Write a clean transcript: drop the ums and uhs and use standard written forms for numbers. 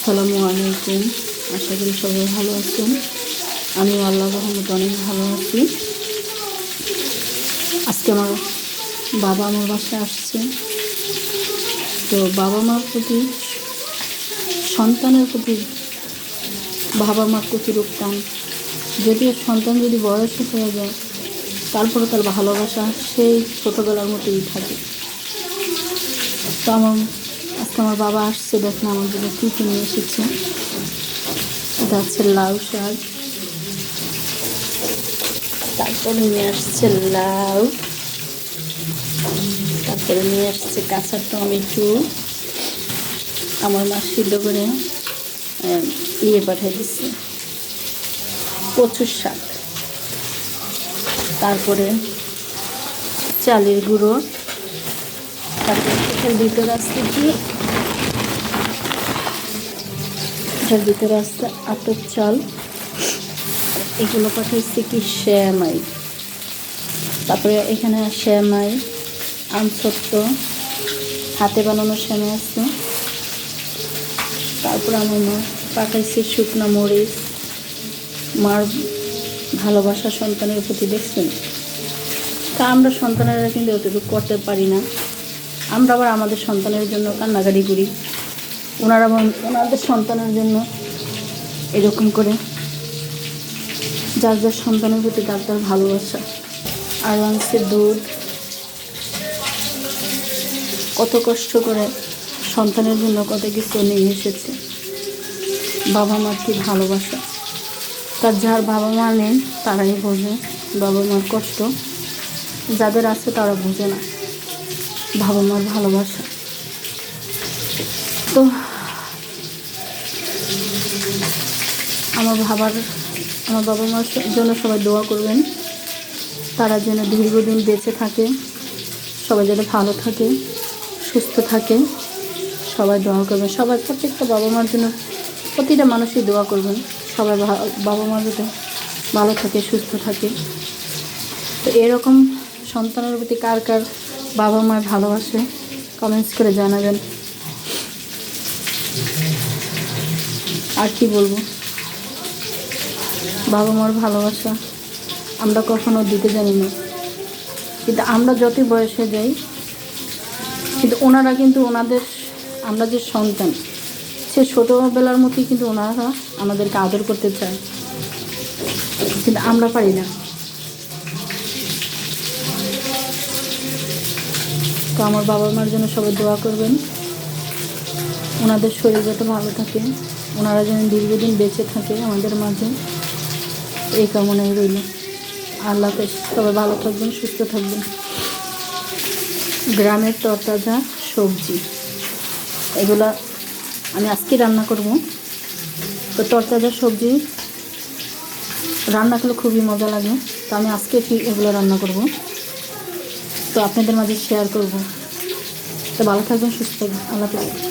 আসসালামু আলাইকুম। আশা করি সবাই ভালো আছেন। আমি আল্লাহর রহমতে অনেক ভালো আছি। আজকে আমার বাবা আমার বাসায় আসছে। তো বাবা মার প্রতি, সন্তানের প্রতি বাবা মার প্রতি টান, যদিও সন্তান যদি বয়স হয়ে যায় তারপরে তার ভালোবাসা সেই ছোটোবেলার মতোই থাকে। তো আজকে আমার বাবা আসছে, দেখেন আমার জন্য কী কী নিয়ে এসেছে। এটা হচ্ছে লাউ শাক, তারপরে নিয়ে আসছে লাউ, তারপরে নিয়ে আসছে কাঁচা টমেটো। আমার মা সিদ্ধ করে পাঠিয়ে দিচ্ছে কচুর শাক, তারপরে চালের গুঁড়ো, তারপরে এটার ভিতরে আসছে কি, এটার ভিতরে আসছে আতপ চাল, এগুলো পাঠিয়েছে কি শ্যামাই, তারপরে এখানে শ্যামাই আমসত্ব হাতে বানানো শ্যামাই আছে, তারপরে আমার মা পাঠাইছে শুকনো মরিচ। মার ভালোবাসা সন্তানের প্রতি দেখছেন। তা আমরা সন্তানেরা কিন্তু এতটুকু করতে পারি না। আমরা আবার আমাদের সন্তানের জন্য কান্নাকাটি করি, ওনারা ওনাদের সন্তানের জন্য এরকম করে যার যার সন্তানের প্রতি তার তার ভালোবাসা। আর আনছে দুধ, কত কষ্ট করে সন্তানের জন্য কত কিছু নিয়ে এসেছে। বাবা মার কি ভালোবাসা, তার যার বাবা মা নেই তারাই বোঝে বাবা মার কষ্ট, যাদের আছে তারা বোঝে না বাবা মার ভালোবাসা। তো আমার বাবা মার জন্য সবাই দোয়া করবেন, তারা যেন দীর্ঘদিন বেঁচে থাকে, সবাই যেন ভালো থাকে, সুস্থ থাকে, সবাই দোয়া করবেন। সবাই প্রত্যেকটা বাবা মার জন্য প্রতিটা মানুষই দোয়া করবেন, সবাই বাবা মা যাতে ভালো থাকে, সুস্থ থাকে। তো এরকম সন্তানের প্রতি কার কার বাবা মার ভালোবাসে কমেন্টস করে জানাবেন। আর কি বলবো, বাবা মার ভালোবাসা আমরা কখনো দিতে জানি না, কিন্তু আমরা যতই বয়সে যাই কিন্তু ওনারা কিন্তু আমরা যে সন্তান সে ছোটোবেলার মতোই কিন্তু ওনারা আমাদেরকে আদর করতে চায়, কিন্তু আমরা পারি না। তো আমার বাবা মার জন্য সবাই দোয়া করবেন, ওনাদের শরীর যাতে ভালো থাকে, ওনারা যেন দীর্ঘদিন বেঁচে থাকে আমাদের মাঝে, এই কামনাই রইল। আল্লাহ হাফেজ, সবাই ভালো থাকবেন, সুস্থ থাকবেন। গ্রামের তরতাজা সবজি, এগুলা আমি আজকে রান্না করব। তো তরতাজা সবজি রান্না করলে খুবই মজা লাগে, তো আমি আজকে এগুলো রান্না করব, তো আপনাদের মাঝে শেয়ার করব। তো ভালো থাকবেন, সুস্থ থাকবেন, আল্লাহ হাফেজ।